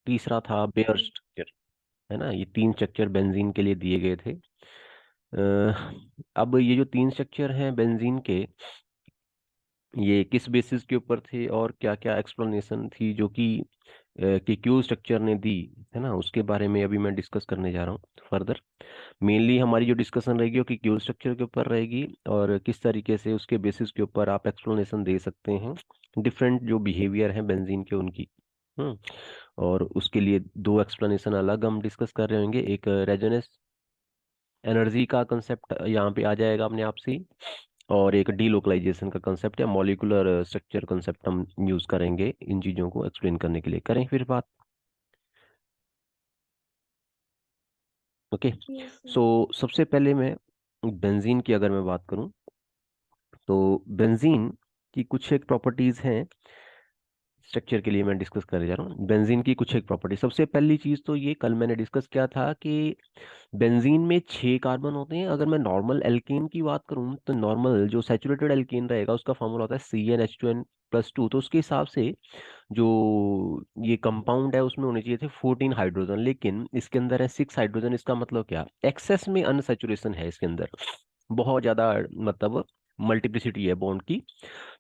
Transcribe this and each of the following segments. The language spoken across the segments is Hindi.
तीसरा था बेयर स्ट्रक्चर, है ना। ये तीन स्ट्रक्चर बेंजीन के लिए दिए गए थे। अब ये जो तीन स्ट्रक्चर हैं बेंजीन के, ये किस बेसिस के ऊपर थे और क्या क्या एक्सप्लेनेशन थी जो कि क्यू स्ट्रक्चर ने दी, है ना, उसके बारे में अभी मैं डिस्कस करने जा रहा हूँ फर्दर। मेनली हमारी जो डिस्कशन रहेगी वो कि क्यू स्ट्रक्चर के ऊपर रहेगी और किस तरीके से उसके बेसिस के ऊपर आप एक्सप्लेनेशन दे सकते हैं डिफरेंट जो बिहेवियर हैं बेंजीन के उनकी। हम्म और उसके लिए दो एक्सप्लेनेशन अलग हम डिस्कस कर रहे होंगे। एक रेजोनेंस एनर्जी का कंसेप्ट यहाँ पे आ जाएगा अपने आप से ही, और एक डीलोकलाइजेशन का कंसेप्ट या मॉलिक्यूलर स्ट्रक्चर कंसेप्ट हम यूज करेंगे इन चीज़ों को एक्सप्लेन करने के लिए। करें फिर बात। ओके। Yes sir. सो सबसे पहले मैं बेंजीन की अगर मैं बात करूं, तो बेंजीन की कुछ एक प्रॉपर्टीज हैं स्ट्रक्चर के लिए मैं डिस्कस करने जा रहा हूँ। बेंजीन की कुछ एक प्रॉपर्टी, सबसे पहली चीज तो ये कल मैंने डिस्कस किया था कि बेंजीन में 6 कार्बन होते हैं। अगर मैं नॉर्मल एल्केन की बात करूं तो नॉर्मल जो सैचुरेटेड एल्केन रहेगा उसका फॉर्मूला होता है CnH2n+2। तो उसके हिसाब से जो ये कंपाउंड है उसमें होने चाहिए थे 14 हाइड्रोजन, लेकिन इसके अंदर है 6 हाइड्रोजन। इसका मतलब क्या, एक्सेस में अनसैचुरेशन है इसके अंदर, बहुत ज्यादा, मतलब मल्टीप्लिसिटी है बॉन्ड की।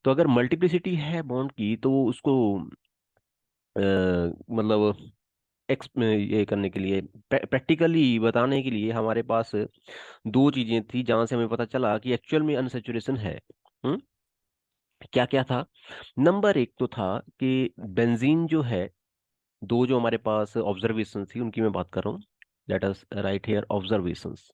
तो अगर मल्टीप्लिसिटी है बॉन्ड की तो उसको मतलब ये करने के लिए, प्रैक्टिकली बताने के लिए हमारे पास दो चीजें थी जहां से हमें पता चला कि एक्चुअल में अनसैचुरेशन है। हम्म क्या क्या था। नंबर एक तो था कि बेंजीन जो है, दो जो हमारे पास ऑब्जर्वेशन थी उनकी मैं बात कर रहा हूँ। Let us right here observations.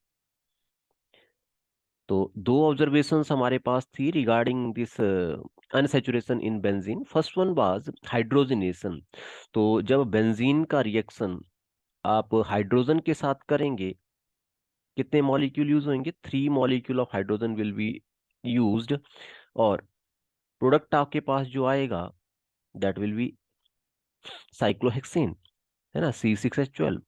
तो दो ऑब्जर्वेशंस हमारे पास थी regarding this unsaturation in benzene. First one was hydrogenation. तो जब बेंजीन का रिएक्शन आप हाइड्रोजन के साथ करेंगे, कितने मॉलिक्यूल यूज होंगे, 3 molecule of hydrogen will be used. और प्रोडक्ट आपके पास जो आएगा दैट विल बी साइक्लोहेक्सेन, है ना, C6H12।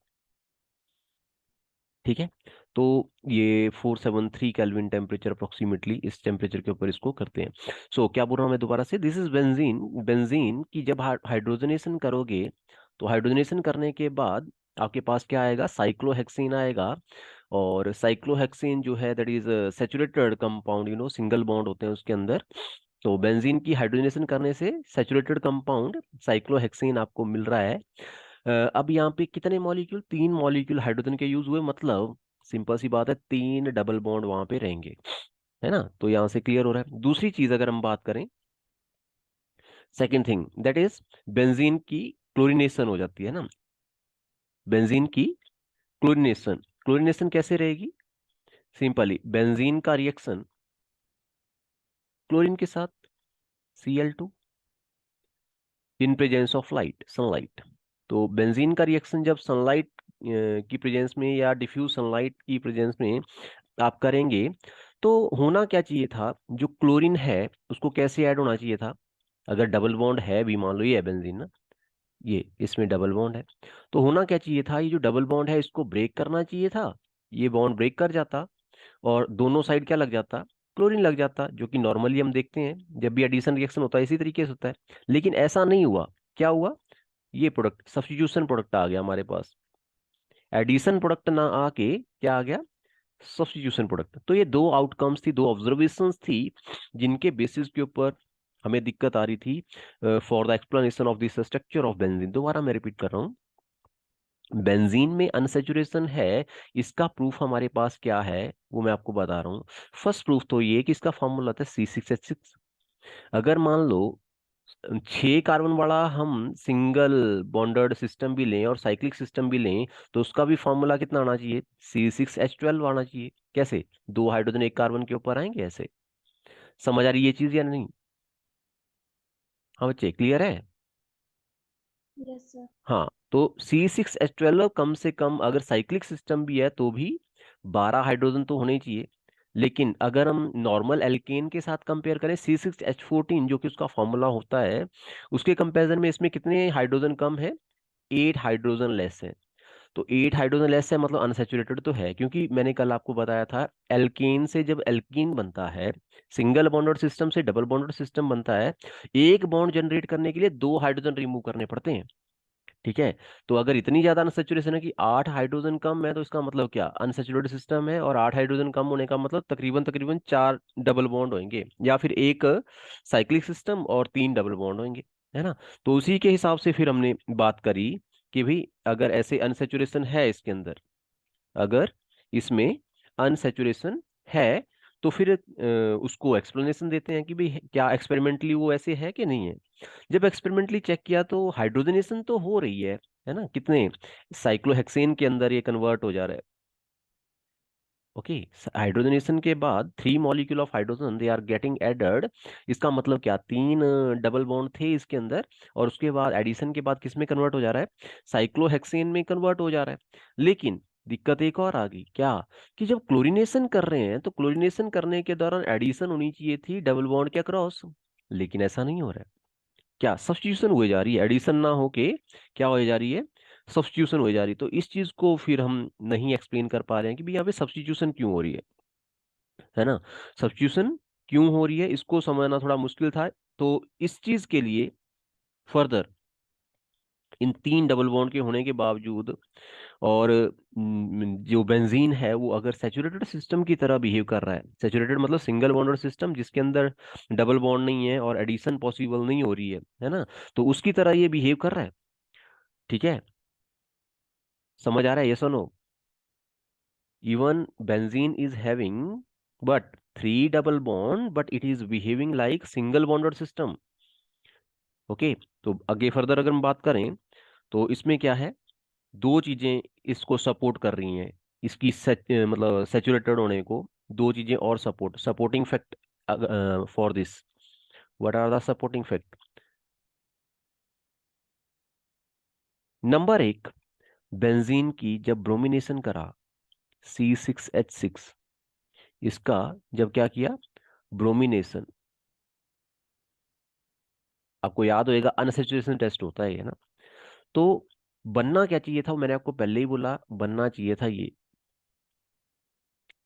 ठीक है। तो ये 473 केल्विन टेम्परेचर अप्रोक्सीमेटली, इस टेम्परेचर के ऊपर इसको करते हैं। सो क्या बोल रहा हूँ मैं दोबारा से, दिस इज बेंजीन। बेंजीन की जब हाइड्रोजनेशन करोगे, तो हाइड्रोजनेशन करने के बाद आपके पास क्या आएगा, साइक्लोहेक्सीन आएगा। और साइक्लोहेक्सीन जो है that is saturated compound, single bond होते हैं उसके अंदर। तो बेंजीन की हाइड्रोजनेशन करने से सैचुरेटेड कंपाउंड साइक्लोहेक्सीन आपको मिल रहा है। अब यहाँ पे कितने मॉलिक्यूल, 3 मॉलिक्यूल हाइड्रोजन के यूज हुए, मतलब सिंपल सी बात है 3 डबल बॉन्ड वहां पे रहेंगे, है ना। तो यहाँ से क्लियर हो रहा है। दूसरी चीज अगर हम बात करें, second thing that is benzene की क्लोरीनेशन हो जाती है ना। बेंजीन की क्लोरीनेशन, क्लोरीनेशन कैसे रहेगी, सिंपली बेंजीन का रिएक्शन क्लोरीन के साथ, Cl2, in presence of light, sunlight. तो बेंजीन का रिएक्शन जब सनलाइट की प्रेजेंस में या डिफ्यूज सनलाइट की प्रेजेंस में आप करेंगे, तो होना क्या चाहिए था, जो क्लोरीन है उसको कैसे ऐड होना चाहिए था। अगर डबल बॉन्ड है भी, मान लो ये है बेंजीन ना, ये इसमें डबल बॉन्ड है, तो होना क्या चाहिए था, ये जो डबल बॉन्ड है इसको ब्रेक करना चाहिए था। ये बॉन्ड ब्रेक कर जाता और दोनों साइड क्या लग जाता, क्लोरीन लग जाता, जो कि नॉर्मली हम देखते हैं जब भी एडिशन रिएक्शन होता है इसी तरीके से होता है। लेकिन ऐसा नहीं हुआ। क्या हुआ, ये प्रोडक्ट सब्स्टिट्यूशन प्रोडक्ट आ गया हमारे पास। एडिशन प्रोडक्ट ना आके क्या आ गया, सब्स्टिट्यूशन प्रोडक्ट। तो ये दो आउटकम्स थी, दो ऑब्जर्वेशंस थी जिनके बेसिस के ऊपर हमें दिक्कत आ रही थी for the explanation of this structure of benzene. दोबारा मैं रिपीट कर रहा हूँ, बेंजीन में अनसेचुरेशन है, इसका प्रूफ हमारे पास क्या है वो मैं आपको बता रहा हूँ। फर्स्ट प्रूफ तो ये कि इसका फॉर्मूला था C6H6। अगर मान लो 6 कार्बन वाला हम सिंगल बॉन्डेड सिस्टम भी लें और साइक्लिक सिस्टम भी लें, तो उसका भी फॉर्मूला कितना आना चाहिए, C6H12 आना चाहिए। कैसे, 2 हाइड्रोजन एक कार्बन के ऊपर आएंगे ऐसे। समझ आ रही है ये चीज या नहीं। हाँ बच्चे, क्लियर है। Yes sir. हाँ, तो C6H12 कम से कम अगर साइक्लिक सिस्टम भी है तो भी 12 हाइड्रोजन तो होने ही चाहिए। लेकिन अगर हम नॉर्मल एल्केन के साथ कंपेयर करें, C6H14 जो कि उसका फॉर्मूला होता है, उसके कंपैरिजन में इसमें कितने हाइड्रोजन कम है, 8 हाइड्रोजन लेस है। तो 8 हाइड्रोजन लेस है मतलब अनसेचुरेटेड तो है, क्योंकि मैंने कल आपको बताया था एल्केन से जब एल्कीन बनता है, सिंगल बॉन्डेड सिस्टम से डबल बॉन्डेड सिस्टम बनता है, एक बॉन्ड जनरेट करने के लिए 2 हाइड्रोजन रिमूव करने पड़ते हैं। ठीक है। तो अगर इतनी ज्यादा अनसेचुरेशन है कि 8 हाइड्रोजन कम है, तो इसका मतलब क्या, अनसेचुरेटेड सिस्टम है, और 8 हाइड्रोजन कम होने का मतलब तकरीबन तकरीबन 4 डबल बॉन्ड होंगे, या फिर एक साइक्लिक सिस्टम और 3 डबल बॉन्ड होंगे, है ना। तो उसी के हिसाब से फिर हमने बात करी कि भाई अगर ऐसे अनसेचुरेशन है इसके अंदर, अगर इसमें अनसेचुरेशन है, तो फिर उसको एक्सप्लेनेशन देते हैं कि भाई क्या एक्सपेरिमेंटली वो ऐसे है कि नहीं है। जब एक्सपेरिमेंटली चेक किया तो हाइड्रोजनेशन तो हो रही है ना, कितने साइक्लोहेक्सेन के अंदर ये कन्वर्ट हो जा रहा है। ओके, हाइड्रोजनेशन के बाद 3 molecule of hydrogen they are getting added. इसका मतलब क्या, 3 डबल बॉन्ड थे इसके अंदर, और उसके बाद एडिशन के बाद किस में कन्वर्ट हो जा रहा है, साइक्लोहेक्सेन में कन्वर्ट हो जा रहा है। लेकिन दिक्कत एक और आ गई, क्या, कि जब क्लोरीनेशन कर रहे हैं तो क्लोरीनेशन करने के दौरान एडिशन होनी चाहिए थी डबल बॉन्ड के अक्रॉस, लेकिन ऐसा नहीं हो रहा है। क्या, सब्स्टिट्यूशन हुए जा रही है, एडिशन ना होके क्या हो जा रही है, सब्स्टिट्यूशन हो जा रही है। तो इस चीज को फिर हम नहीं एक्सप्लेन कर पा रहे हैं कि भाई यहाँ पे सब्स्टिट्यूशन क्यों हो रही है ना। सब्स्टिट्यूशन क्यों हो रही है इसको समझना थोड़ा मुश्किल था। तो इस चीज के लिए फर्दर इन 3 डबल बॉन्ड के होने के बावजूद, और जो बेंजीन है वो अगर सैचुरेटेड सिस्टम की तरह बिहेव कर रहा है, सैचुरेटेड मतलब सिंगल बॉन्डेड सिस्टम जिसके अंदर डबल बॉन्ड नहीं है और एडिशन पॉसिबल नहीं हो रही है ना, तो उसकी तरह ये बिहेव कर रहा है। ठीक है, समझ आ रहा है, ये सुनो। Even benzene is having but 3 double bond, but it is behaving like single bonded system. Okay, तो आगे फर्दर अगर हम बात करें तो इसमें क्या है, दो चीजें इसको सपोर्ट कर रही हैं, इसकी मतलब सैचुरेटेड होने को। दो चीजें और supporting fact for this. What are the supporting fact? Number एक, बेंजीन की जब ब्रोमिनेशन करा, C6H6, इसका जब क्या किया, ब्रोमिनेशन, आपको याद होएगा अनसैचुरेशन टेस्ट होता है ये ना। तो बनना क्या चाहिए था, मैंने आपको पहले ही बोला, बनना चाहिए था ये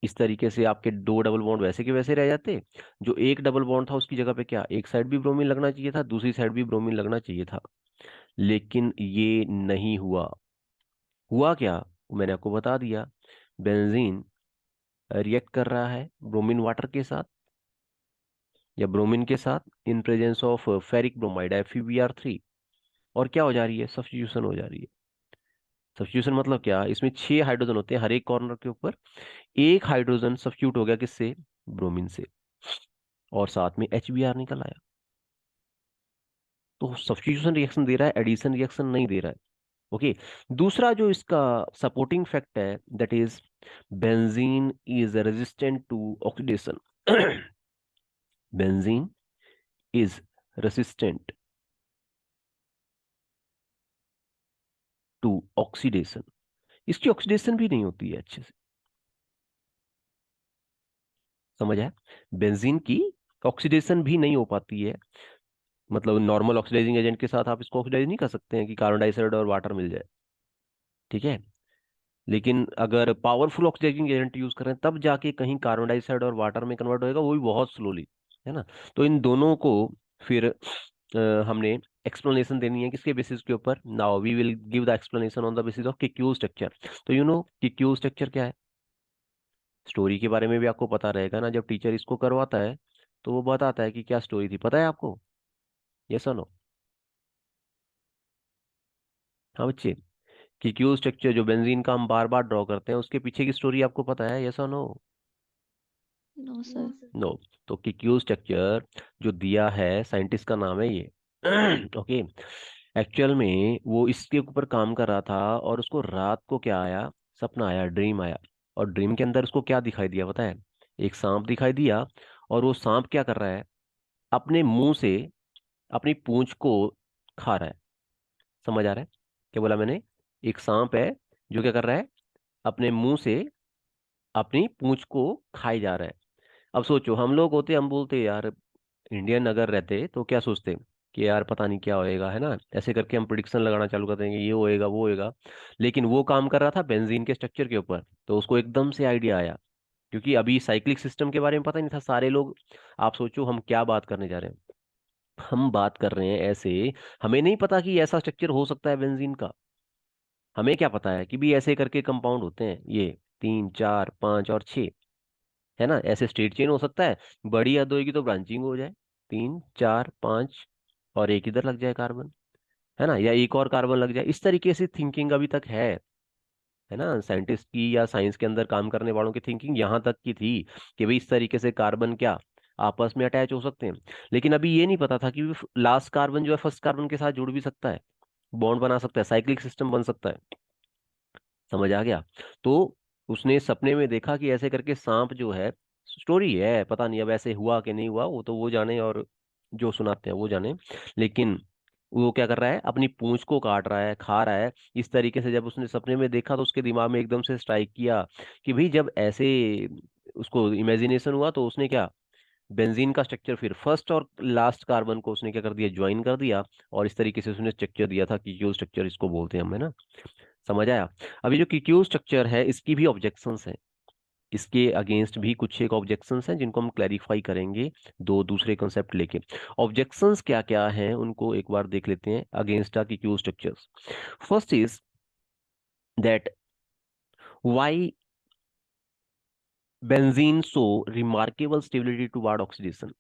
इस तरीके से, आपके 2 डबल बॉन्ड वैसे के वैसे रह जाते। जो एक डबल बॉन्ड था उसकी जगह पे क्या, एक साइड भी ब्रोमीन लगना चाहिए था, दूसरी साइड भी ब्रोमीन लगना चाहिए था। लेकिन ये नहीं हुआ। हुआ क्या, वो मैंने आपको बता दिया। बेंजीन रिएक्ट कर रहा है ब्रोमीन वाटर के साथ, या ब्रोमीन के साथ, in presence of ferric bromide FeBr3, और क्या हो जा रही है, सब्स्टिट्यूशन हो जा रही है। सब्स्टिट्यूशन मतलब क्या, इसमें 6 हाइड्रोजन होते हैं हर एक कॉर्नर के ऊपर, एक हाइड्रोजन सब्स्टिट्यूट हो गया किससे, ब्रोमीन से, और साथ में HBr निकल आया। तो सब्स्टिट्यूशन रिएक्शन दे रहा है, एडिशन रिएक्शन नहीं दे रहा है। ओके, दूसरा जो इसका सपोर्टिंग फैक्ट है, that is benzene is resistant to oxidation. Benzene is resistant to oxidation, इसकी ऑक्सीडेशन भी नहीं होती है अच्छे से, समझ आया। बेंजीन की ऑक्सीडेशन भी नहीं हो पाती है, मतलब नॉर्मल ऑक्सीडाइजिंग एजेंट के साथ आप इसको ऑक्सीडाइज नहीं कर सकते हैं कि कार्बन डाइऑक्साइड और वाटर मिल जाए। ठीक है, लेकिन अगर पावरफुल ऑक्सीडाइजिंग एजेंट यूज करें तब जाके कहीं कार्बन डाइऑक्साइड और वाटर में कन्वर्ट होएगा, वो भी बहुत स्लोली, है ना। तो इन दोनों को फिर हमने एक्सप्लेनेशन देनी है किसके बेसिस के ऊपर, now we will give the explanation on the basis of Kekule structure. तो यू नो किक्यू स्ट्रक्चर क्या है, स्टोरी के बारे में भी आपको पता रहेगा ना, जब टीचर इसको करवाता है तो वो बताता है कि क्या स्टोरी थी, पता है आपको, यस और नो। हाँ बच्चे, किक्यू स्ट्रक्चर जो बेंजीन का हम बार बार ड्रॉ करते हैं उसके पीछे की स्टोरी आपको पता है, यस और नो। No, sir. नो, तो किक्यू स्ट्रक्चर जो दिया है, साइंटिस्ट का नाम है ये। ओके, एक्चुअल में वो इसके ऊपर काम कर रहा था, और उसको रात को क्या आया, सपना आया, ड्रीम आया। और ड्रीम के अंदर उसको क्या दिखाई दिया पता है, एक सांप दिखाई दिया। और वो सांप क्या कर रहा है, अपने मुंह से अपनी पूंछ को खा रहा है। समझ आ रहा है क्या बोला मैंने, एक सांप है जो क्या कर रहा है, अपने मुंह से अपनी पूंछ को खाई जा रहा है। अब सोचो, हम लोग होते, हम बोलते यार, इंडियन अगर रहते तो क्या सोचते कि यार पता नहीं क्या होएगा, है ना, ऐसे करके हम प्रिडिक्शन लगाना चालू कर देंगे, ये होएगा वो होएगा। लेकिन वो काम कर रहा था बेंजीन के स्ट्रक्चर के ऊपर, तो उसको एकदम से आइडिया आया, क्योंकि अभी साइक्लिक सिस्टम के बारे में पता ही नहीं था सारे लोग। आप सोचो हम क्या बात करने जा रहे हैं, हम बात कर रहे हैं ऐसे, हमें नहीं पता कि ऐसा स्ट्रक्चर हो सकता है बेंजीन का। हमें क्या पता है कि भी ऐसे करके कंपाउंड होते हैं ये, 3 4 5 और 6, है ना, ऐसे स्ट्रेट चेन हो सकता है। बड़ी या दो की तो ब्रांचिंग हो जाए, 3 4 5 और एक इधर लग जाए कार्बन, है ना, या एक और कार्बन लग जाए। इस तरीके से थिंकिंग अभी तक है ना, साइंटिस्ट की या साइंस के अंदर काम करने वालों की थिंकिंग यहाँ तक की थी कि भाई इस तरीके से कार्बन क्या आपस में अटैच हो सकते हैं। लेकिन अभी ये नहीं पता था कि लास्ट कार्बन जो है फर्स्ट कार्बन के साथ जुड़ भी सकता है, बॉन्ड बना सकता है, साइक्लिक सिस्टम बन सकता है। समझ आ गया? तो उसने सपने में देखा कि ऐसे करके सांप जो है, स्टोरी है, पता नहीं अब ऐसे हुआ कि नहीं हुआ, वो तो वो जाने और जो सुनाते हैं वो जाने। लेकिन वो क्या कर रहा है, अपनी पूंछ को काट रहा है, खा रहा है। इस तरीके से जब उसने सपने में देखा तो उसके दिमाग में एकदम से स्ट्राइक किया कि भाई जब ऐसे उसको इमेजिनेशन हुआ तो उसने क्या, बेंजीन का स्ट्रक्चर फिर फर्स्ट और लास्ट कार्बन को उसने क्या कर दिया, ज्वाइन कर दिया। और इस तरीके से उसने स्ट्रक्चर दिया था कि क्यू स्ट्रक्चर इसको बोलते हैं हम, है ना। समझ आया? अभी जो क्यू स्ट्रक्चर है इसकी भी ऑब्जेक्शंस हैं, इसके अगेंस्ट भी कुछ एक ऑब्जेक्शंस हैं जिनको हम क्लैरिफाई करेंगे दो दूसरे कॉन्सेप्ट लेके। ऑब्जेक्शंस क्या क्या हैं उनको एक बार देख लेते हैं against the Q structures. First is that why benzene so remarkable stability toward oxidation.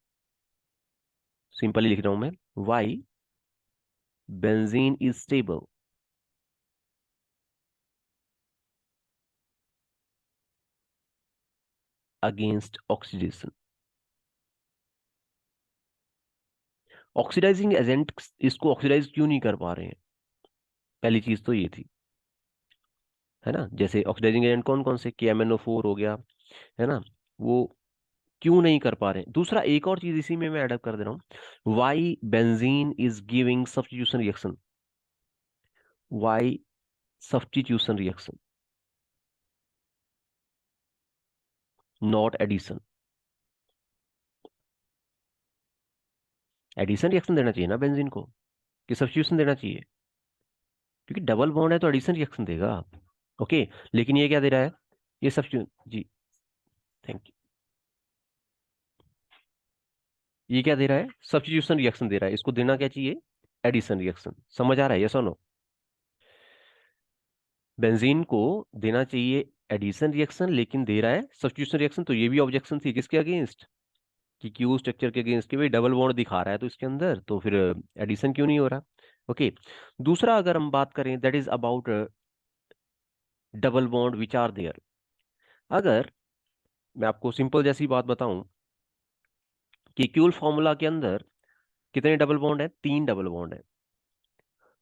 Simply लिख रहा हूं मैं, why benzene is stable against oxidation. Oxidising agent इसको ऑक्सीडाइज क्यों नहीं कर पा रहे हैं, पहली चीज तो ये थी, है ना। जैसे ऑक्सीडाइजिंग एजेंट कौन कौन से, KMnO4 हो गया, है ना, वो क्यों नहीं कर पा रहे हैं। दूसरा एक और चीज इसी में मैं ऐड कर दे रहा हूँ, why benzene is giving substitution reaction, why substitution reaction not addition. Addition reaction देना चाहिए ना बेंजीन को, कि सब्स्टिट्यूशन देना चाहिए, क्योंकि डबल बॉन्ड है तो एडिशन रिएक्शन देगा। ओके, लेकिन ये क्या दे रहा है, ये सब्स्टिट्यूशन जी, थैंक यू, ये क्या दे रहा है, सब्स्टिट्यूशन रिएक्शन दे रहा है, इसको देना क्या चाहिए, एडिशन रिएक्शन। समझ आ रहा है, यस और नो? बेंजीन को देना चाहिए एडिशन रिएक्शन लेकिन दे रहा है सब्स्टिट्यूशन रिएक्शन। तो ये भी ऑब्जेक्शन थी किसके अगेंस्ट, कि क्यू स्ट्रक्चर के अगेंस्ट, कि भाई डबल बॉन्ड दिखा रहा है तो इसके अंदर तो फिर एडिशन क्यों नहीं हो रहा। ओके, दूसरा अगर हम बात करें that is about double bond which are there. अगर मैं आपको सिंपल जैसी बात बताऊं कि क्यूल फॉर्मूला के अंदर कितने डबल बॉन्ड है, 3 डबल बॉन्ड है।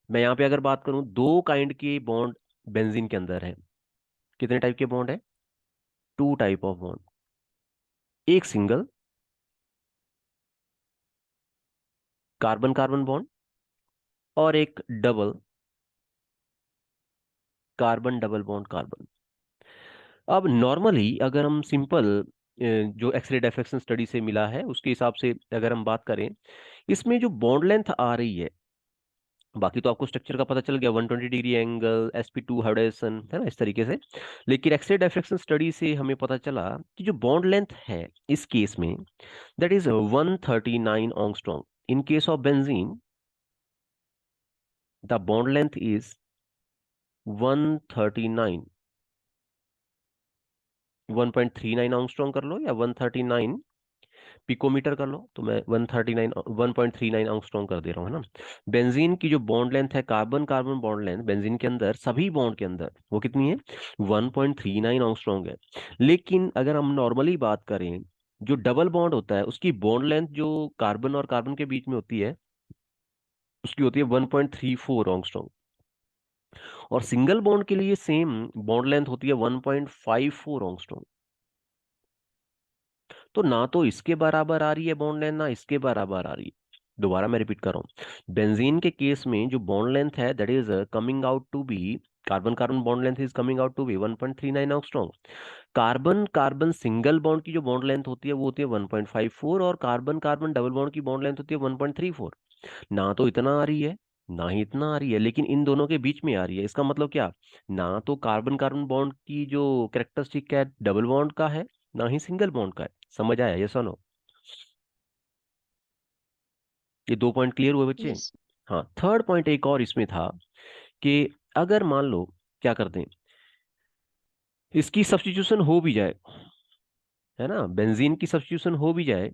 मैं यहाँ पे अगर बात करूं, दो काइंड के बॉन्ड बेंजीन के अंदर है। कितने टाइप के बॉन्ड है, 2 टाइप ऑफ बॉन्ड, एक सिंगल कार्बन कार्बन बॉन्ड और एक double carbon double bond carbon. अब नॉर्मली अगर हम सिंपल जो एक्सरे डिफ्रैक्शन स्टडी से मिला है उसके हिसाब से अगर हम बात करें, इसमें जो बॉन्ड लेंथ आ रही है, बाकी तो आपको स्ट्रक्चर का पता चल गया, 120 डिग्री एंगल, sp2 हाइड्रेशन, है ना, इस तरीके से। लेकिन एक्सरे डिफ्रैक्शन स्टडी से हमें पता चला कि जो बॉन्ड लेंथ है इस केस में that is 139 angstrom. In case of benzene the bond length is 139, 1.39 angstrom कर लो या 139 पिकोमीटर कर लो, तो मैं 139 1.39 ऑंगस्ट्रॉन्ग कर दे रहा हूँ, है ना। बेंजीन की जो बॉन्ड लेंथ है, carbon carbon bond length benzene के अंदर सभी बॉन्ड के अंदर वो कितनी है, 1.39 ऑंगस्ट्रॉन्ग है। लेकिन अगर हम नॉर्मली बात करें, जो डबल बॉन्ड होता है उसकी बॉन्ड लेंथ जो कार्बन और कार्बन के बीच में होती है उसकी होती है 1.34 ऑंगस्ट्रॉन्ग। और सिंगल बॉन्ड के लिए सेम बॉन्ड लेंथ होती है 1.54 ऑंगस्ट्रॉन्ग। तो ना तो इसके बराबर आ रही है बॉन्ड लेंथ, ना इसके बराबर आ रही है। दोबारा मैं रिपीट कर रहा हूँ, बेंजीन के केस में जो बॉन्ड लेंथ है that is coming out to be, carbon carbon bond length is coming out to be 1.39 angstrom. Carbon carbon single bond की जो बॉन्ड लेंथ होती है वो होती है 1.54, और कार्बन कार्बन डबल बॉन्ड की बॉन्ड लेंथ होती है 1.34। ना तो इतना आ रही है ना ही इतना आ रही है, लेकिन इन दोनों के बीच में आ रही है। इसका मतलब क्या, ना तो कार्बन कार्बन बॉन्ड की जो कैरेक्टरिस्टिक है डबल बॉन्ड का है, ना ही सिंगल बॉन्ड का है। समझ आया, ये सुनो। ये 2 पॉइंट क्लियर हुए बच्चे? यस। हाँ, थर्ड पॉइंट एक और इसमें था कि अगर मान लो क्या करते हैं, इसकी सब्स्टिट्यूशन हो भी जाए, है ना, बेंजीन की सब्स्टिट्यूशन हो भी जाए,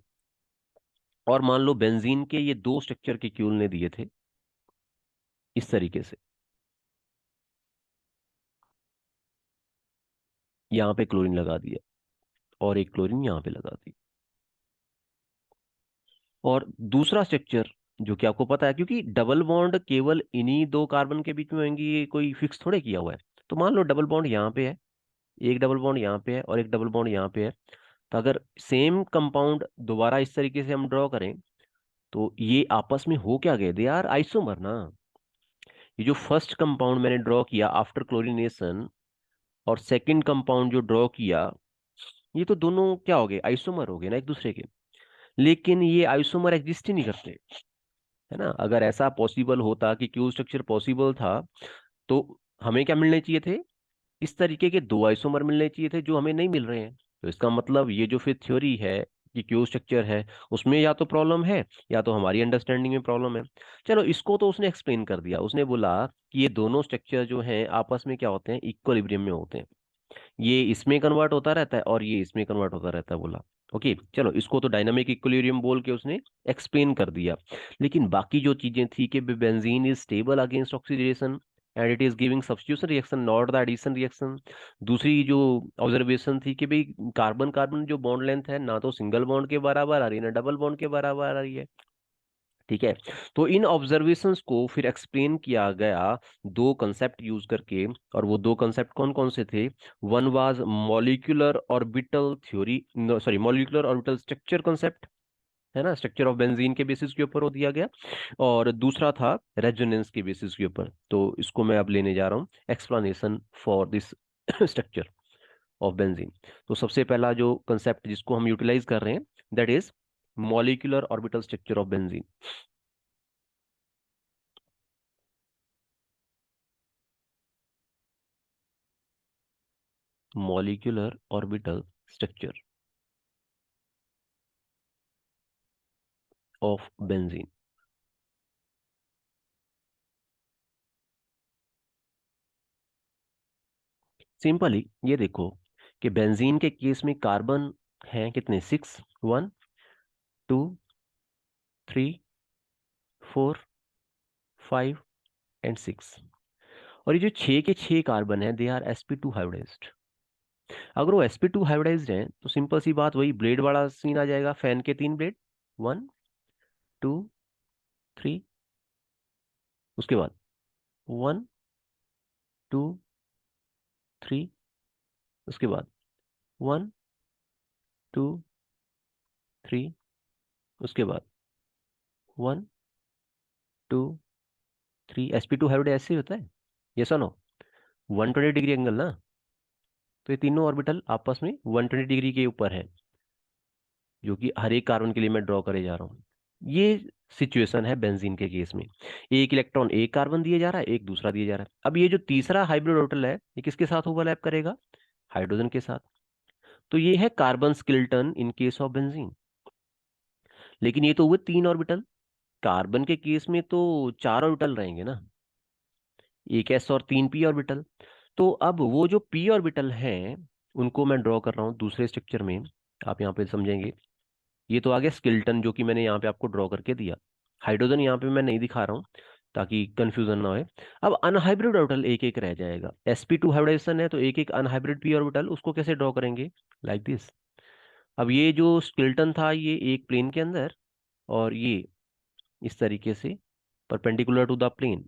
और मान लो बेंजीन के ये दो स्ट्रक्चर के क्यूल ने दिए थे इस तरीके से, यहाँ पे क्लोरीन लगा दिया और एक क्लोरीन यहाँ पे लगा दी, और दूसरा स्ट्रक्चर जो कि आपको पता है, क्योंकि डबल बॉन्ड केवल इन्हीं दो कार्बन के बीच में होंगी, ये कोई फिक्स थोड़े किया हुआ है। तो मान लो डबल बॉन्ड यहाँ पे है, एक डबल बॉन्ड यहाँ पे है और एक डबल बॉन्ड यहाँ पे है। तो अगर सेम कंपाउंड दोबारा इस तरीके से हम ड्रॉ करें, तो ये आपस में हो क्या गए, दे आर आइसोमर ना। ये जो फर्स्ट कंपाउंड मैंने ड्रॉ किया आफ्टर क्लोरीनेशन और सेकंड कंपाउंड जो ड्रॉ किया, ये तो दोनों क्या हो गए, आइसोमर हो गए ना एक दूसरे के। लेकिन ये आइसोमर एग्जिस्ट ही नहीं करते, है ना। अगर ऐसा पॉसिबल होता कि क्यू स्ट्रक्चर पॉसिबल था, तो हमें क्या मिलने चाहिए थे, इस तरीके के दो आइसोमर मिलने चाहिए थे, जो हमें नहीं मिल रहे हैं। तो इसका मतलब ये जो फिर थ्योरी है कि क्यू स्ट्रक्चर है, उसमें या तो प्रॉब्लम है या तो हमारी अंडरस्टैंडिंग में प्रॉब्लम है। चलो, इसको तो उसने एक्सप्लेन कर दिया, उसने बोला कि ये दोनों स्ट्रक्चर जो हैं आपस में क्या होते हैं, इक्विलिब्रियम में होते हैं। ये इसमें कन्वर्ट होता रहता है और ये इसमें कन्वर्ट होता रहता है, बोला। ओके, चलो, इसको तो डायनामिक इक्विलिब्रियम बोल के उसने एक्सप्लेन कर दिया। लेकिन बाकी जो चीजें थी कि benzene is stable against oxidation and it is giving substitution reaction not the addition reaction. दूसरी जो ऑब्जर्वेशन थी कि भाई कार्बन कार्बन जो बॉन्ड लेंथ है ना तो सिंगल बॉन्ड के बराबर आ रही है ना डबल बॉन्ड के बराबर आ रही है। ठीक है। तो इन ऑब्जर्वेशंस को फिर एक्सप्लेन किया गया दो कंसेप्ट यूज करके, और वो दो कंसेप्ट कौन कौन से थे? One was molecular orbital theory, sorry, molecular orbital structure concept, है ना, स्ट्रक्चर ऑफ बेंजीन के बेसिस के ऊपर वो दिया गया। और दूसरा था रेजोनेंस के बेसिस के ऊपर। तो इसको मैं अब लेने जा रहा हूँ explanation for this structure of benzene. तो सबसे पहला जो कंसेप्ट जिसको हम यूटिलाइज कर रहे हैं, that is molecular orbital structure of benzene. Molecular orbital structure of benzene. Simply ये देखो कि बेंजीन के केस में कार्बन हैं कितने, 6, 1, 2, 3, 4, 5 एंड 6। और ये जो 6 के 6 कार्बन है, दे आर sp2 हाइब्रिडाइज्ड। अगर वो sp2 हाइब्रिडाइज्ड हैं तो सिंपल सी बात, वही ब्लेड वाला सीन आ जाएगा, फैन के 3 ब्लेड, 1, 2, 3, उसके बाद 1, 2, 3, उसके बाद 1, 2, 3, उसके बाद 1, 2, 3। sp2 हाइब्रिड ऐसे ही होता है, ये सुनो, 120 डिग्री एंगल ना। तो ये तीनों ऑर्बिटल आपस में 120 डिग्री के ऊपर है, जो कि हर एक कार्बन के लिए मैं ड्रॉ करे जा रहा हूँ। ये सिचुएशन है बेंजीन के केस में। एक इलेक्ट्रॉन एक कार्बन दिया जा रहा है, एक दूसरा दिया जा रहा है। अब ये जो तीसरा हाइब्रिड ऑर्बिटल है, ये किसके साथ ओवरलैप करेगा? हाइड्रोजन के साथ। तो ये है carbon skeleton in case of benzene. लेकिन ये तो हुए 3 ऑर्बिटल, कार्बन के केस में तो 4 ऑर्बिटल रहेंगे ना, एक एस और 3 p ऑर्बिटल। तो अब वो जो p ऑर्बिटल हैं, उनको मैं ड्रॉ कर रहा हूँ दूसरे स्ट्रक्चर में, आप यहाँ पे समझेंगे। ये तो आ गया स्केलेटन जो कि मैंने यहाँ पे आपको ड्रॉ करके दिया। हाइड्रोजन यहाँ पे मैं नहीं दिखा रहा हूँ ताकि कंफ्यूजन ना होए। अब अनहाइब्रिड ऑर्बिटल एक एक रह जाएगा, sp2 हाइब्रिडाइजेशन है तो एक एक अनहाइब्रिड p ऑर्बिटल, उसको कैसे ड्रॉ करेंगे, लाइक दिस। अब ये जो स्केलेटन था ये एक प्लेन के अंदर, और ये इस तरीके से परपेंडिकुलर टू द प्लेन।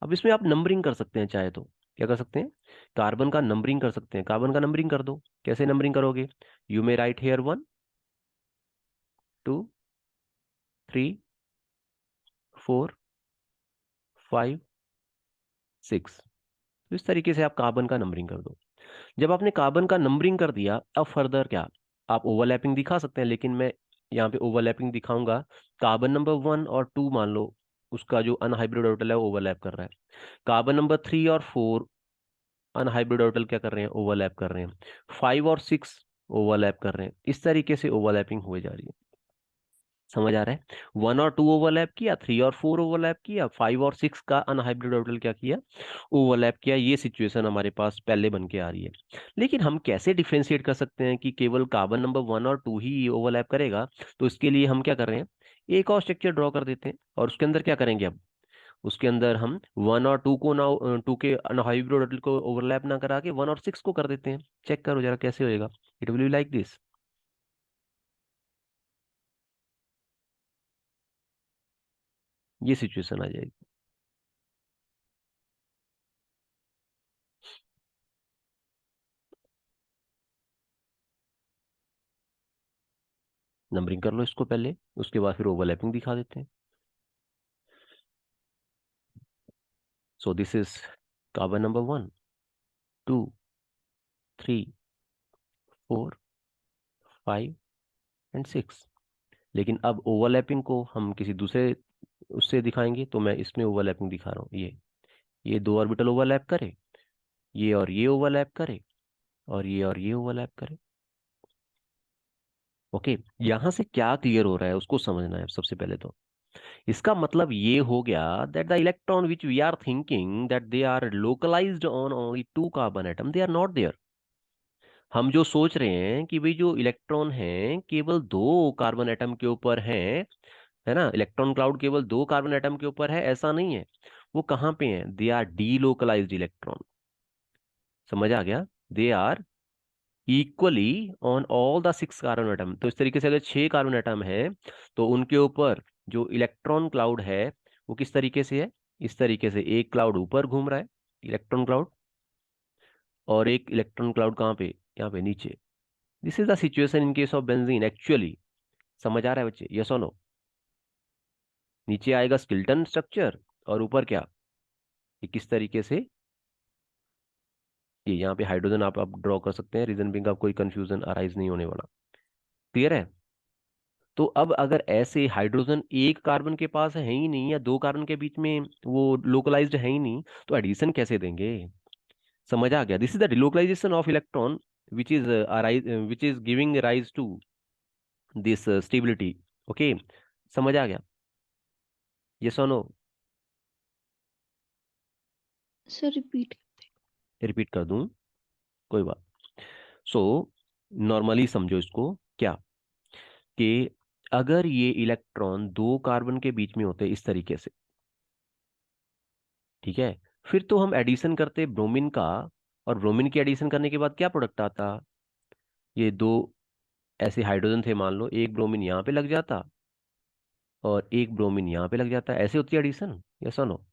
अब इसमें आप नंबरिंग कर सकते हैं चाहे तो, क्या कर सकते हैं, कार्बन का नंबरिंग कर सकते हैं, कार्बन का नंबरिंग कर दो। कैसे नंबरिंग करोगे? You may write here 1, 2, 3, 4, 5, 6। तो इस तरीके से आप कार्बन का नंबरिंग कर दो। जब आपने कार्बन का नंबरिंग कर दिया, अब फर्दर क्या, आप ओवरलैपिंग दिखा सकते हैं, लेकिन मैं यहाँ पे ओवरलैपिंग दिखाऊंगा। कार्बन नंबर 1 और 2 मान लो उसका जो अनहाइब्रिड ऑर्बिटल है ओवरलैप कर रहा है। कार्बन नंबर 3 और 4 अनहाइब्रिड ऑर्बिटल क्या कर रहे हैं, ओवरलैप कर रहे हैं। 5 और 6 ओवरलैप कर रहे हैं। इस तरीके से ओवरलैपिंग हुए जा रही है। समझ आ रहा है? 1 और 2 ओवरलैप किया, 3 और 4 ओवरलैप किया, 5 और 6 का अनहाइब्रिड ऑर्बिटल क्या किया, ओवरलैप किया। ये सिचुएशन हमारे पास पहले बन के आ रही है। लेकिन हम कैसे डिफ्रेंशिएट कर सकते हैं कि केवल कार्बन नंबर 1 और 2 ही ओवरलैप करेगा? तो इसके लिए हम क्या कर रहे हैं, एक और स्ट्रक्चर ड्रॉ कर देते हैं, और उसके अंदर क्या करेंगे अब, उसके अंदर हम 1 और 2 को ना, 2 के अनहाइब्रिड ऑर्बिटल को ओवरलैप ना करा के 1 और 6 को कर देते हैं। चेक करो जरा कैसे होएगा। It will be like this. ये सिचुएशन आ जाएगी। नंबरिंग कर लो इसको पहले, उसके बाद फिर ओवरलैपिंग दिखा देते हैं। So this is carbon number 1, 2, 3, 4, 5 and 6। लेकिन अब ओवरलैपिंग को हम किसी दूसरे उससे दिखाएंगे, तो मैं इसमें ओवरलैपिंग दिखा रहा हूँ। ये दो ऑर्बिटल ओवरलैप करे, ये और ये ओवरलैप करे, और ये ओवरलैप करे। ओके, यहां से क्या क्लियर हो रहा है उसको समझना है सबसे पहले। तो इसका मतलब ये हो गया that the electron which we are thinking that they are localized on only 2 carbon atom, they are not there. हम जो सोच रहे हैं कि भाई जो इलेक्ट्रॉन हैं केवल 2 कार्बन एटम के ऊपर हैं, है ना, इलेक्ट्रॉन क्लाउड केवल 2 कार्बन एटम के ऊपर है, ऐसा नहीं है। वो कहाँ पे हैं? They are delocalized electron. समझ आ गया? They are equally on all the 6 carbon atom. तो इस तरीके से अगर 6 कार्बन एटम है, तो उनके ऊपर जो इलेक्ट्रॉन क्लाउड है वो किस तरीके से है? इस तरीके से एक क्लाउड ऊपर घूम रहा है, इलेक्ट्रॉन क्लाउड, और एक इलेक्ट्रॉन क्लाउड कहाँ पे? यहाँ पे नीचे। This is the situation in case of benzene actually. समझ आ रहा है बच्चे? यस और नो? नीचे आएगा स्केलेटन स्ट्रक्चर, और ऊपर क्या, ये किस तरीके से, ये यहाँ पे हाइड्रोजन आप ड्रॉ कर सकते हैं। रीजन बिंग, आप कोई कंफ्यूजन अराइज नहीं होने वाला। क्लियर है? तो अब अगर ऐसे हाइड्रोजन एक कार्बन के पास है ही नहीं, या 2 कार्बन के बीच में वो लोकलाइज्ड है ही नहीं, तो एडिशन कैसे देंगे? समझ आ गया? This is the delocalization of electron which is which is giving rise to this stability. Okay, समझ आ गया? ये सुनो, सर रिपीट। रिपीट कर दूं? कोई बात। सो नॉर्मली समझो इसको क्या, कि अगर ये इलेक्ट्रॉन 2 कार्बन के बीच में होते इस तरीके से, ठीक है, फिर तो हम एडिशन करते ब्रोमीन का, और ब्रोमीन की एडिशन करने के बाद क्या प्रोडक्ट आता, ये दो ऐसे हाइड्रोजन थे मान लो, एक ब्रोमीन यहाँ पे लग जाता और एक ब्रोमीन यहाँ पे लग जाता, ऐसे होती है एडिशन। यस और नो?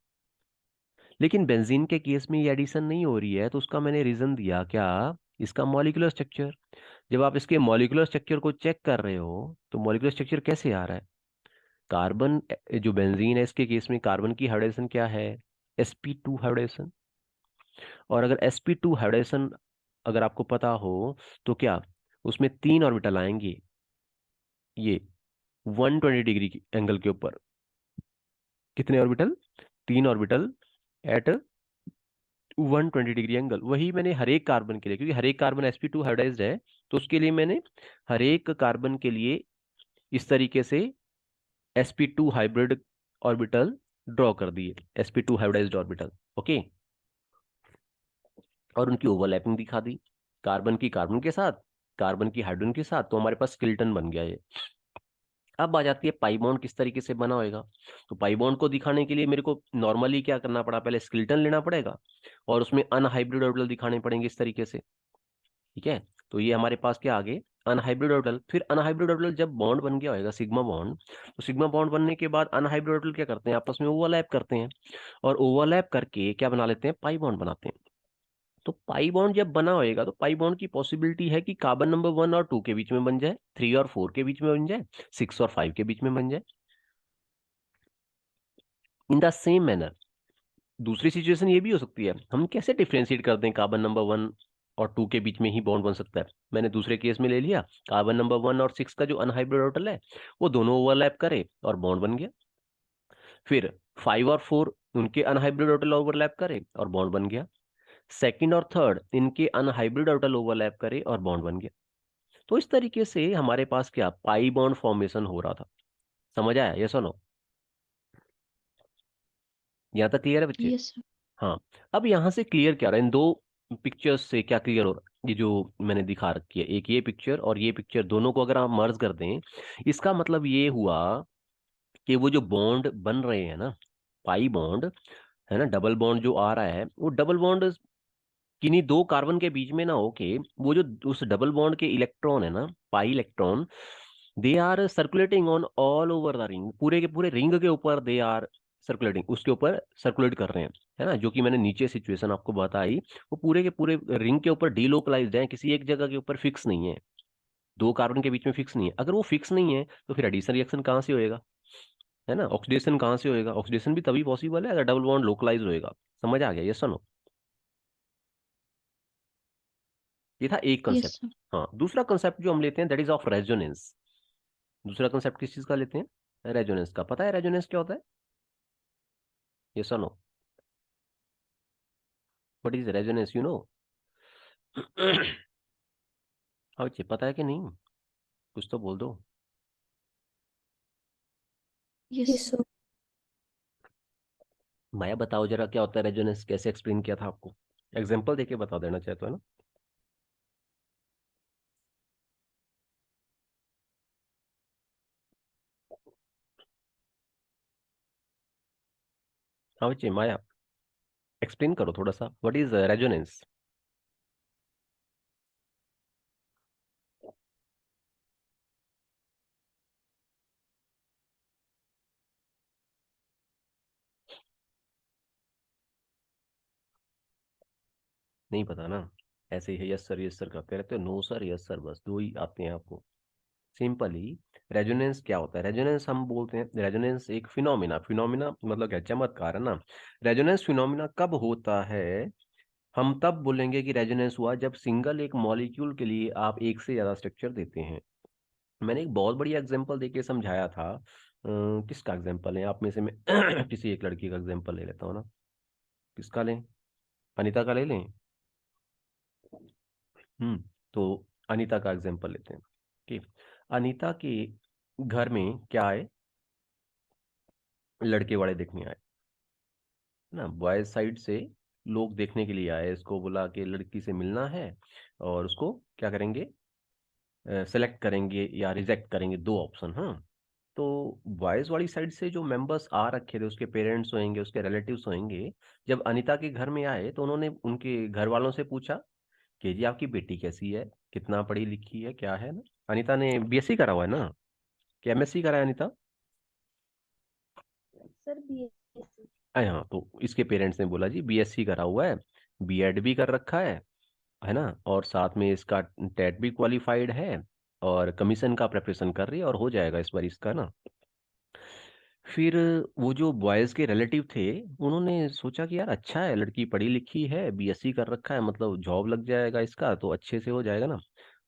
लेकिन बेंजीन के केस में ये एडिशन नहीं हो रही है, तो उसका मैंने रीजन दिया क्या, इसका मॉलिक्यूलर स्ट्रक्चर। जब आप इसके मॉलिक्यूलर स्ट्रक्चर को चेक कर रहे हो, तो मॉलिक्यूलर स्ट्रक्चर कैसे आ रहा है? कार्बन, जो बेंजीन है इसके केस में कार्बन की हाइड्रोजन क्या है? sp2 hydrogen. और अगर sp2 हाइड्रोजन अगर आपको पता हो, तो क्या उसमें 3 ऑर्बिटल आएंगे, ये 120 डिग्री एंगल के ऊपर। कितने orbital? 3 orbital at 120 degree angle. वही मैंने हर एक कार्बन के लिए, क्योंकि हर एक कार्बन sp2 हाइब्रिडाइज्ड है, तो उसके लिए मैंने हर एक कार्बन के लिए इस तरीके से sp2 हाइब्रिड ऑर्बिटल ड्रॉ कर दिए, sp2 हाइब्रिडाइज्ड ऑर्बिटल। ओके, और उनकी ओवरलैपिंग दिखा दी, कार्बन की कार्बन के साथ, कार्बन की हाइड्रोजन के साथ। तो हमारे पास स्केलेटन बन गया ये। अब आ जाती है पाई बॉन्ड किस तरीके से बना होएगा। तो पाई बॉन्ड को दिखाने के लिए मेरे को नॉर्मली क्या करना पड़ा, पहले स्केलेटन लेना पड़ेगा, और उसमें अनहाइब्रिड ऑर्बिटल दिखाने पड़ेंगे इस तरीके से। ठीक है, तो ये हमारे पास क्या आगे, अनहाइब्रिड ऑर्बिटल। फिर अनहाइब्रिड ऑर्बिटल जब बॉन्ड बन गया होगा सिग्मा बॉन्ड, तो सिग्मा बॉन्ड बनने के बाद अनहाइब्रिड ऑर्बिटल क्या करते हैं, आपस में ओवरलैप करते हैं, और ओवरलैप करके क्या बना लेते हैं, पाई बॉन्ड बनाते हैं। तो पाई बॉन्ड जब बना होएगा, तो पाई बॉन्ड की पॉसिबिलिटी है कि कार्बन नंबर 1 और 2 के बीच में बन जाए, 3 और 4 के बीच में बन जाए, 6 और 5 के बीच में बन जाए। इन द सेम मैनर दूसरी सिचुएशन ये भी हो सकती है, हम कैसे डिफ्रेंशिएट कर दें, कार्बन नंबर 1 और 2 के बीच में ही बॉन्ड बन सकता है। मैंने दूसरे केस में ले लिया, कार्बन नंबर 1 और 6 का जो अनहाइब्रिड ऑर्बिटल है वो दोनों ओवरलैप करे और बॉन्ड बन गया। फिर 5 और 4 उनके अनहाइब्रिड ऑर्बिटल ओवरलैप करे और बॉन्ड बन गया। सेकंड और थर्ड इनके अनहाइब्रिड ऑर्बिटल ओवरलैप करे और बॉन्ड बन गया। तो इस तरीके से हमारे पास क्या पाई बॉन्ड फॉर्मेशन हो रहा था। समझ आया, यस और नो? यहाँ तक क्लियर है बच्चे? Yes sir. हाँ। अब यहाँ से क्लियर क्या हो रहा है, इन दो पिक्चर्स से क्या क्लियर हो रहा है? ये जो मैंने दिखा रखी है, एक ये पिक्चर और ये पिक्चर, दोनों को अगर आप मर्ज कर दें, इसका मतलब ये हुआ कि वो जो बॉन्ड बन रहे हैं ना, पाई बॉन्ड, है ना, डबल बॉन्ड जो आ रहा है, वो डबल बॉन्ड किन्हीं दो कार्बन के बीच में ना होके, वो जो उस डबल बॉन्ड के इलेक्ट्रॉन है ना, pi electron, they are circulating on all over the ring, पूरे के पूरे रिंग के ऊपर दे आर सर्कुलेटिंग, उसके ऊपर सर्कुलेट कर रहे हैं, है ना, जो कि मैंने नीचे सिचुएशन आपको बताई, वो पूरे के पूरे रिंग के ऊपर डीलोकलाइज्ड है, किसी एक जगह के ऊपर फिक्स नहीं है, दो कार्बन के बीच में फिक्स नहीं है। अगर वो फिक्स नहीं है तो फिर एडिशन रिएक्शन कहाँ से होएगा, है ना, ऑक्सीडेशन कहाँ से होएगा? ऑक्सीडेशन भी तभी पॉसिबल है अगर डबल बॉन्ड लोकलाइज होएगा। समझ आ गया, यस सुनो? ये था एक यस कंसेप्ट। सर। हाँ, दूसरा कंसेप्ट जो हम लेते हैं दैट इज ऑफ रेजोनेंस। दूसरा कंसेप्ट किस चीज का लेते हैं? रेजोनेंस का। पता है रेजोनेंस क्या होता है? यस और no? What is resonance, you know? हाँ बच्चे, पता है कि नहीं? कुछ तो बोल दो। Yes yes sir. सर। माया बताओ जरा, क्या होता है रेजोनेंस, कैसे एक्सप्लेन किया था आपको? एग्जाम्पल देके बता देना चाहते हो ना? हाँ बच्चे, माया एक्सप्लेन करो थोड़ा सा, व्हाट इज रेजोनेंस? नहीं पता ना? ऐसे ही है, यस सर का कह रहे हो, नो सर यस सर, बस दो ही आते हैं आपको। सिंपली रेजोनेंस क्या होता है? रेजोनेंस हम बोलते हैं, रेजोनेंस एक फिनोमिना, फिनोमिना मतलब क्या, चमत्कार, है ना। रेजोनेंस फिनोमिना कब होता है? हम तब बोलेंगे कि रेजोनेंस हुआ जब सिंगल एक मॉलिक्यूल के लिए आप एक से ज्यादा स्ट्रक्चर देते हैं। मैंने एक बहुत बढ़िया एग्जांपल देके समझाया था। किसका एग्जांपल है आप में से? मैं किसी एक लड़की का एग्जांपल ले लेता हूँ ना। किसका लें? अनीता का ले लें? तो अनीता का एग्जांपल लेते हैं कि अनीता के घर में क्या आए? लड़के वाले देखने आए, है ना, बॉयज साइड से लोग देखने के लिए आए, इसको बुला के लड़की से मिलना है, और उसको क्या करेंगे? सेलेक्ट करेंगे या रिजेक्ट करेंगे, दो ऑप्शन। हाँ, तो बॉयज वाली साइड से जो मेंबर्स आ रखे थे, उसके पेरेंट्स होंगे, उसके रिलेटिव्स होंगे, जब अनीता के घर में आए तो उन्होंने उनके घर वालों से पूछा कि जी आपकी बेटी कैसी है, कितना पढ़ी लिखी है, क्या है ना। अनीता ने बीएससी करा हुआ है ना, कि एमएससी करा है अनीता? Sir BSc. हाँ, तो इसके पेरेंट्स ने बोला जी बीएससी करा हुआ है, बीएड भी कर रखा है ना, और साथ में इसका टेट भी क्वालिफाइड है, और कमीशन का प्रिपरेशन कर रही है, और हो जाएगा इस बार इसका ना। फिर वो जो बॉयज के रिलेटिव थे, उन्होंने सोचा कि यार अच्छा है, लड़की पढ़ी लिखी है, बीएससी कर रखा है, मतलब जॉब लग जाएगा इसका तो अच्छे से हो जाएगा ना।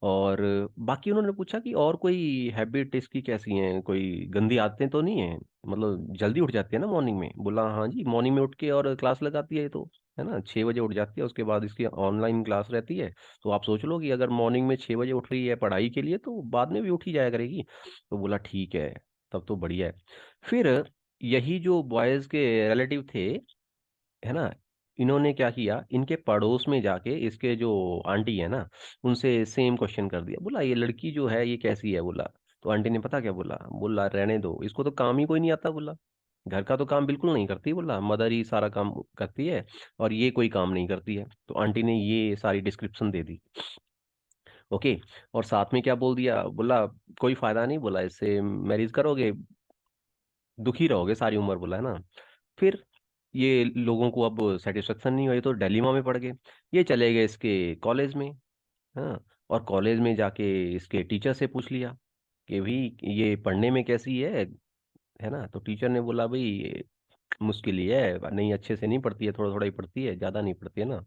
और बाकी उन्होंने पूछा कि और कोई हैबिट इसकी कैसी है, कोई गंदी आदतें तो नहीं है, मतलब जल्दी उठ जाती है ना मॉर्निंग में? बोला हाँ जी, मॉर्निंग में उठ के और क्लास लगाती है ये तो, है ना, 6 बजे उठ जाती है, उसके बाद इसकी ऑनलाइन क्लास रहती है। तो आप सोच लो कि अगर मॉर्निंग में 6 बजे उठ रही है पढ़ाई के लिए, तो बाद में भी उठी जाया करेगी। तो बोला ठीक है, तब तो बढ़िया है। फिर यही जो बॉयज के रिलेटिव थे, है ना, इन्होंने क्या किया, इनके पड़ोस में जाके इसके जो आंटी है ना, उनसे सेम क्वेश्चन कर दिया, बोला ये लड़की जो है ये कैसी है, बोला। तो आंटी ने पता क्या बोला? बोला रहने दो, इसको तो काम ही कोई नहीं आता, बोला घर का तो काम बिल्कुल नहीं करती, बोला मदर ही सारा काम करती है, और ये कोई काम नहीं करती है। तो आंटी ने ये सारी डिस्क्रिप्शन दे दी। ओके। और साथ में क्या बोल दिया, बोला कोई फायदा नहीं, बोला इससे मैरिज करोगे दुखी रहोगे सारी उम्र, बोला, है ना। फिर ये लोगों को अब सेटिस्फेक्शन नहीं हुई, तो डिलेमा में पड़ गए। ये चले गए इसके कॉलेज में। हाँ, और कॉलेज में जाके इसके टीचर से पूछ लिया कि भी ये पढ़ने में कैसी है ना। तो टीचर ने बोला भाई ये मुश्किल ही है, नहीं अच्छे से नहीं पढ़ती है, थोड़ा थोड़ा ही पढ़ती है, ज़्यादा नहीं पढ़ती है ना,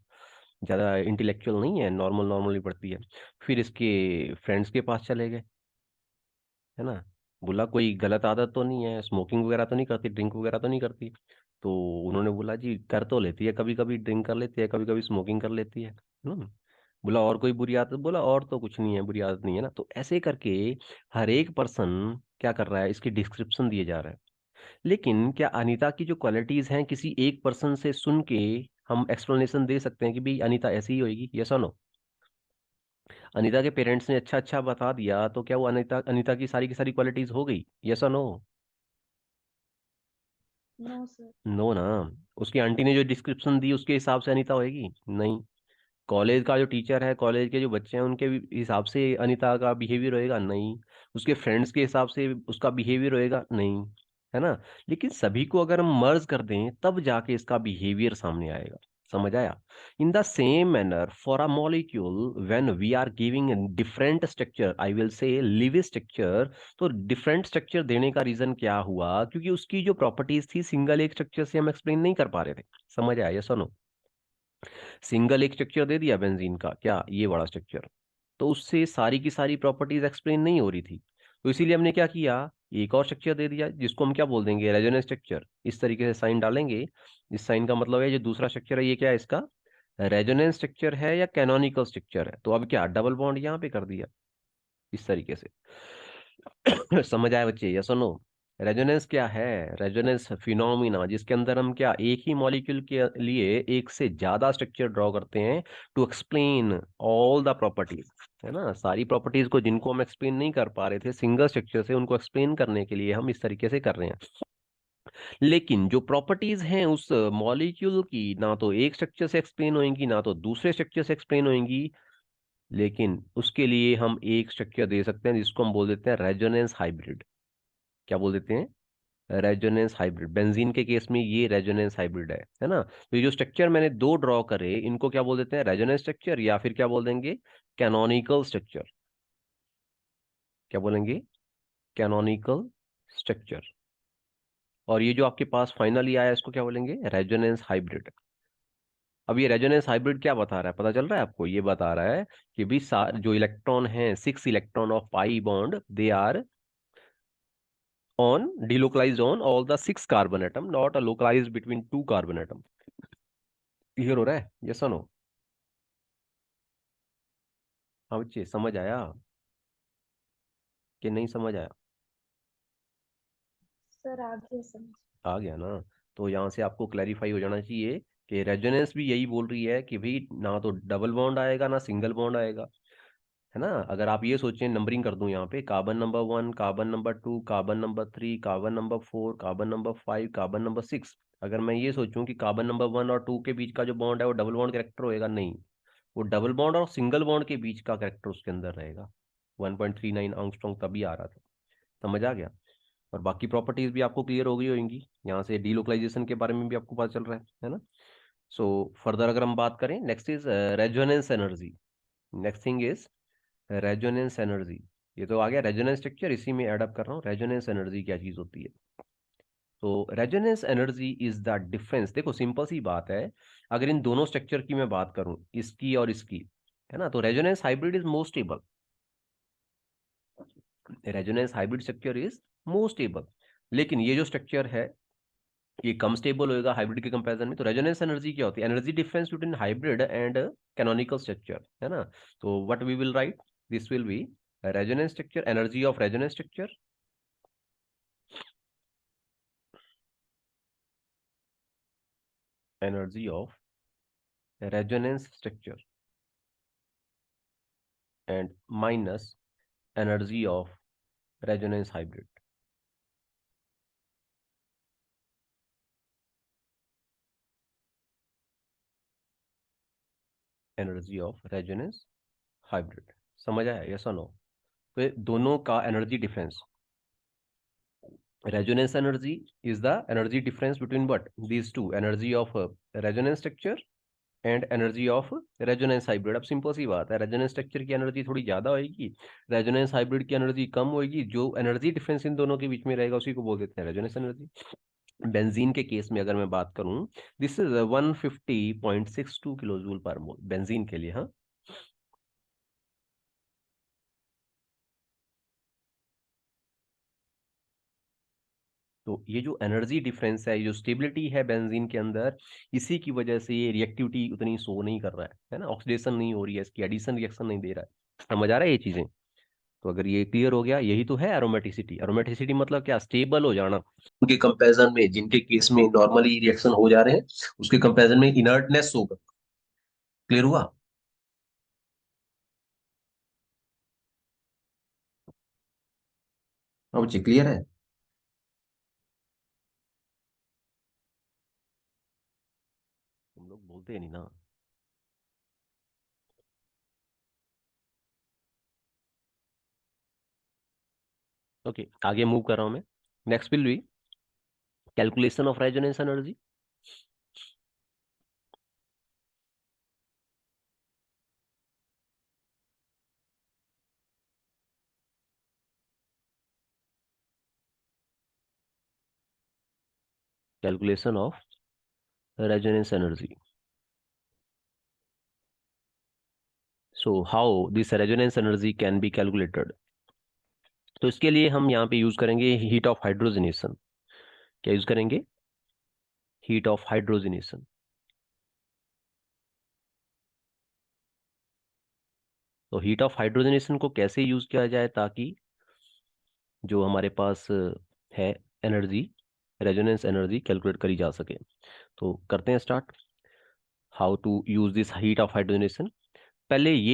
ज़्यादा इंटेलेक्चुअल नहीं है, नॉर्मल नॉर्मल ही पढ़ती है। फिर इसके फ्रेंड्स के पास चले गए, है ना, बोला कोई गलत आदत तो नहीं है, स्मोकिंग वगैरह तो नहीं करती, ड्रिंक वगैरह तो नहीं करती? तो उन्होंने बोला जी कर तो लेती है, कभी कभी ड्रिंक कर लेती है, कभी कभी स्मोकिंग कर लेती है ना। बोला और कोई बुरी आदत? बोला और तो कुछ नहीं है, बुरी आदत नहीं है ना। तो ऐसे करके हर एक पर्सन क्या कर रहा है, इसकी डिस्क्रिप्शन दिए जा रहा है। लेकिन क्या अनीता की जो क्वालिटीज हैं किसी एक पर्सन से सुन के हम एक्सप्लेनेशन दे सकते हैं कि भाई अनीता ऐसी ही होगी, यस और नो? अनीता के पेरेंट्स ने अच्छा अच्छा बता दिया तो क्या वो अनीता अनीता की सारी क्वालिटीज हो गई, यस और नो? No sir. नो ना। उसकी आंटी ने जो डिस्क्रिप्शन दी उसके हिसाब से अनीता होएगी? नहीं। कॉलेज का जो टीचर है, कॉलेज के जो बच्चे हैं उनके हिसाब से अनीता का बिहेवियर होएगा? नहीं। उसके फ्रेंड्स के हिसाब से उसका बिहेवियर होएगा? नहीं। है ना? लेकिन सभी को अगर हम मर्ज कर दें तब जाके इसका बिहेवियर सामने आएगा। समझ आया? In the same manner for a molecule when we are giving different structure, I will say live structure, तो डिफरेंट स्ट्रक्चर देने का रीजन क्या हुआ? क्योंकि उसकी जो प्रॉपर्टीज थी सिंगल एक स्ट्रक्चर से हम एक्सप्लेन नहीं कर पा रहे थे। समझ आया, यस और नो? सिंगल एक स्ट्रक्चर दे दिया बेंजीन का, क्या ये बड़ा स्ट्रक्चर, तो उससे सारी की सारी प्रॉपर्टीज एक्सप्लेन नहीं हो रही थी। तो इसीलिए हमने क्या किया, एक और स्ट्रक्चर दे दिया जिसको हम क्या बोल देंगे, रेजोनेंस स्ट्रक्चर। इस तरीके से साइन डालेंगे। इस साइन का मतलब है जो दूसरा स्ट्रक्चर है ये क्या है, इसका रेजोनेंस स्ट्रक्चर है या कैनोनिकल स्ट्रक्चर है। तो अब क्या, डबल बॉन्ड यहाँ पे कर दिया इस तरीके से। समझ आया बच्चे, यस और नो? रेजोनेंस क्या है? रेजोनेंस फिनोमिना जिसके अंदर हम क्या एक ही मॉलिक्यूल के लिए एक से ज्यादा स्ट्रक्चर ड्रॉ करते हैं to explain all the properties. है ना? सारी प्रॉपर्टीज को जिनको हम एक्सप्लेन नहीं कर पा रहे थे सिंगल स्ट्रक्चर से, उनको एक्सप्लेन करने के लिए हम इस तरीके से कर रहे हैं। लेकिन जो प्रॉपर्टीज हैं उस मॉलिक्यूल की ना तो एक स्ट्रक्चर से एक्सप्लेन होंगी ना तो दूसरे स्ट्रक्चर से एक्सप्लेन होंगी। लेकिन उसके लिए हम एक स्ट्रक्चर दे सकते हैं जिसको हम बोल देते हैं रेजोनेंस हाइब्रिड। क्या बोल देते हैं? Resonance hybrid. बेंजीन के केस में ये रेजोनेंस हाइब्रिड है ना? तो ये जो स्ट्रक्चर मैंने दो ड्रॉ करे इनको क्या बोल देते हैं, रेजोनेंस स्ट्रक्चर, या फिर क्या बोल देंगे, कैनोनिकल स्ट्रक्चर। क्या बोलेंगे? Canonical structure. और ये जो आपके पास फाइनली आया इसको क्या बोलेंगे, रेजोनेंस हाइब्रिड। अब ये रेजोनेंस हाइब्रिड क्या बता रहा है, पता चल रहा है आपको? ये बता रहा है कि भी जो इलेक्ट्रॉन है, 6 electron of pi bond, they are on delocalized on all the 6 carbon atom, not a localized between 2 carbon atom। Clear हो रहा है, यस और नो? हाँ बच्चे, समझ आया कि नहीं समझ आया? सर आगे समझ। आ गया ना? तो यहाँ से आपको क्लैरिफाई हो जाना चाहिए कि रेजोनेंस भी यही बोल रही है कि भाई ना तो डबल बॉन्ड आएगा ना सिंगल बॉन्ड आएगा। है ना? अगर आप ये सोचें, नंबरिंग कर दूं यहाँ पे, carbon number 1, carbon number 2, carbon number 3, carbon number 4, carbon number 5, carbon number 6। अगर मैं ये सोचूं कि कार्बन नंबर 1 और 2 के बीच का जो बॉन्ड है वो डबल बॉन्ड कैरेक्टर होएगा, नहीं। वो डबल बॉन्ड और सिंगल बॉन्ड के बीच का कैरेक्टर उसके अंदर रहेगा। 1.39 एंगस्ट्रॉम तभी आ रहा था। समझ आ गया? और बाकी प्रॉपर्टीज भी आपको क्लियर हो गई होंगी। यहाँ से डीलोकलाइजेशन के बारे में भी आपको पता चल रहा है ना? सो फर्दर अगर हम बात करें, next is resonance energy. Next thing is resonance energy. ये तो आ गया रेजोनेंस स्ट्रक्चर, इसी में एड अप कर रहा हूँ रेजोनेंस एनर्जी क्या चीज होती है। तो resonance energy is the difference. देखो सिंपल सी बात है, अगर इन दोनों स्ट्रक्चर की मैं बात करूं, इसकी और इसकी, है ना, तो resonance hybrid is most stable. Resonance hybrid structure is most stable. लेकिन ये जो स्ट्रक्चर है ये कम स्टेबल होएगा हाइब्रिड के कंपैरिजन में। तो रेजोनेंस एनर्जी क्या होती है, energy difference between hybrid and canonical structure. है ना? तो what we will write, this will be resonance structure, energy of resonance structure, energy of resonance structure and minus energy of resonance hybrid. Energy of resonance hybrid. समझ आया, यस और नो? तो ये दोनों का energy difference, resonance energy is the energy difference between what, these two, energy of resonance structure and energy of resonance hybrid. अब सिंपल सी बात है, रेजोनेंस स्ट्रक्चर की एनर्जी थोड़ी ज्यादा होगी, रेजोनेंस हाइब्रिड की एनर्जी कम होगी। जो एनर्जी डिफरेंस इन दोनों के बीच में रहेगा उसी को बोल देते हैं रेजोनेंस एनर्जी। बेंजीन के केस में अगर मैं बात करूं, दिस इज 150.62 किलो जूल पर मोल बेंजीन के लिए। हाँ, तो ये जो एनर्जी डिफरेंस है, ये जो स्टेबिलिटी है बेंजीन के अंदर, इसी की वजह से ये रिएक्टिविटी उतनी शो नहीं कर रहा है ना? ऑक्सीडेशन नहीं हो रही है इसकी, एडिशन रिएक्शन नहीं दे रहा है। समझ आ रहा है ये चीजें? तो अगर ये क्लियर हो गया, यही तो है एरोमेटिसिटी। एरोमेटिसिटी मतलब क्या? स्टेबल हो जाना। उनके कंपैरिजन में, जिनके केस में नॉर्मली रिएक्शन हो जा रहे हैं, उसके कंपैरिजन में इनर्टनेस होगा। क्लियर हुआ? हाँ बच्चे, क्लियर है? तुम लोग बोलते नहीं ना। ओके, आगे मूव कर रहा हूं मैं। Next will be calculation of resonance energy. Calculation of resonance energy. So how this resonance energy can be calculated? तो इसके लिए हम यहाँ पे यूज करेंगे हीट ऑफ हाइड्रोजनेशन। क्या यूज करेंगे? Heat of hydrogenation. तो हीट ऑफ हाइड्रोजनेशन को कैसे यूज किया जाए ताकि जो हमारे पास है एनर्जी, रेजोनेंस एनर्जी कैलकुलेट करी जा सके। तो करते हैं start. How to use this heat of hydrogenation. पहले ये